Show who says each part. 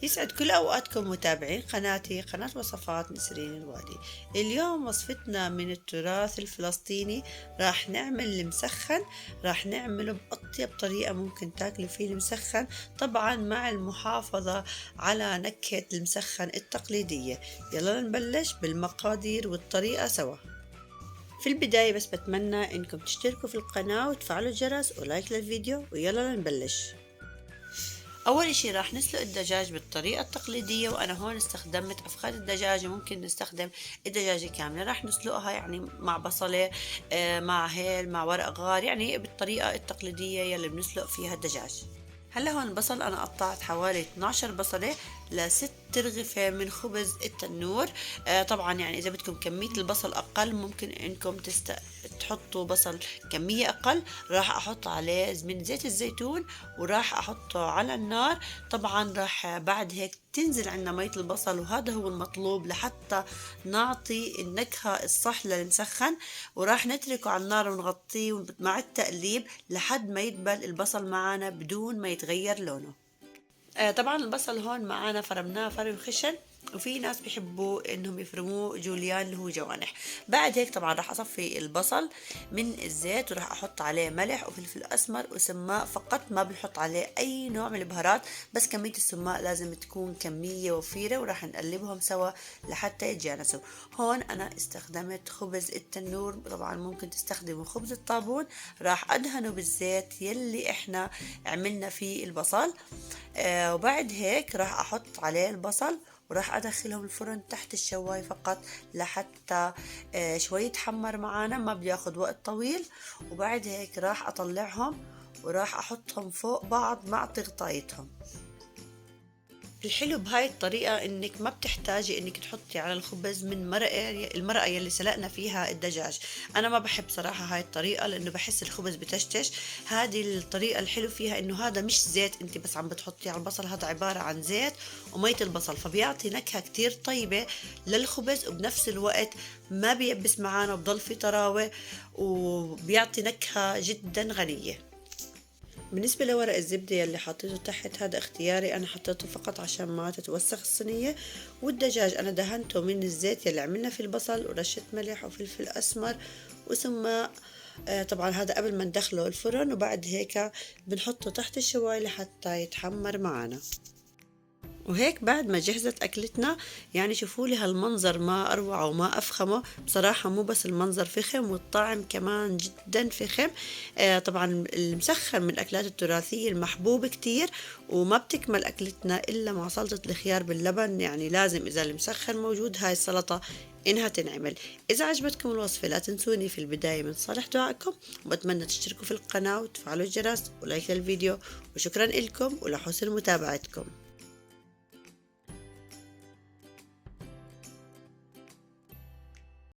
Speaker 1: يسعد كل أوقاتكم متابعين قناتي قناة وصفات نسرين الوادي. اليوم وصفتنا من التراث الفلسطيني. راح نعمل المسخن، راح نعمله بأطيب طريقة ممكن تاكلوا فيه المسخن، طبعا مع المحافظة على نكهة المسخن التقليدية. يلا نبلش بالمقادير والطريقة سوا. في البداية بس بتمنى انكم تشتركوا في القناة وتفعلوا الجرس ولايك للفيديو، ويلا نبلش. اول اشي راح نسلق الدجاج بالطريقة التقليدية، وانا هون استخدمت افخاذ الدجاج، ممكن نستخدم الدجاجة كاملة. راح نسلقها يعني مع بصلة، مع هيل، مع ورق غار، يعني بالطريقة التقليدية يلي بنسلق فيها الدجاج. هلا هون البصل انا قطعت حوالي 12 بصلة لست ترغفة من خبز التنور. طبعا يعني اذا بدكم كمية البصل اقل ممكن انكم تحطوا بصل كمية اقل. راح احط عليه من زيت الزيتون وراح احطه على النار. طبعا راح بعد هيك تنزل عنا مية البصل، وهذا هو المطلوب لحتى نعطي النكهة الصح للمسخن. وراح نتركه على النار ونغطيه مع التقليب لحد ما يدبل البصل معنا بدون ما يتغير لونه. طبعا البصل هون معانا فرمناه فرم خشن، وفي ناس بيحبوا انهم يفرموه جوليان اللي هو جوانح. بعد هيك طبعا راح اصفي البصل من الزيت، وراح احط عليه ملح وفلفل اسمر وسماق فقط، ما بنحط عليه اي نوع من البهارات، بس كمية السماق لازم تكون كمية وفيرة، وراح نقلبهم سوا لحتى يتجانسوا. هون انا استخدمت خبز التنور، طبعا ممكن تستخدموا خبز الطابون. راح ادهنه بالزيت يلي احنا عملنا فيه البصل. وبعد هيك راح احط عليه البصل، وراح ادخلهم الفرن تحت الشواية فقط لحتى شوي يتحمر معانا، ما بياخد وقت طويل. وبعد هيك راح اطلعهم وراح احطهم فوق بعض مع تغطايتهم. الحلو بهاي الطريقة انك ما بتحتاجي انك تحطي على الخبز من المرقة يلي سلقنا فيها الدجاج. انا ما بحب صراحة هاي الطريقة لانه بحس الخبز بتشتش. هذه الطريقة الحلو فيها انه هذا مش زيت انت بس عم بتحطي على البصل، هذا عبارة عن زيت ومية البصل، فبيعطي نكهة كتير طيبة للخبز، وبنفس الوقت ما بيبس معانا وبضل في طراوة، وبيعطي نكهة جدا غنية. بالنسبة لورق الزبدة يلي حطيته تحت هذا اختياري، أنا حطيته فقط عشان ما تتوسخ الصينية. والدجاج أنا دهنته من الزيت يلي عملنا في البصل، ورشة ملح وفلفل أسمر وسماق. طبعا هذا قبل ما ندخله الفرن، وبعد هيك بنحطه تحت الشواية لحتى يتحمر معنا. وهيك بعد ما جهزت أكلتنا، يعني شوفوا لي هالمنظر ما أروع وما أفخمه بصراحة. مو بس المنظر فخم، والطعم كمان جدا فخم. طبعا المسخن من الأكلات التراثية المحبوب كتير، وما بتكمل أكلتنا إلا مع سلطة الخيار باللبن. يعني لازم إذا المسخن موجود هاي السلطة إنها تنعمل. إذا عجبتكم الوصفة لا تنسوني في البداية من صالح دعائكم، وبتمنى تشتركوا في القناة وتفعلوا الجرس ولايك للفيديو. وشكرا لكم ولحسن متابعتكم.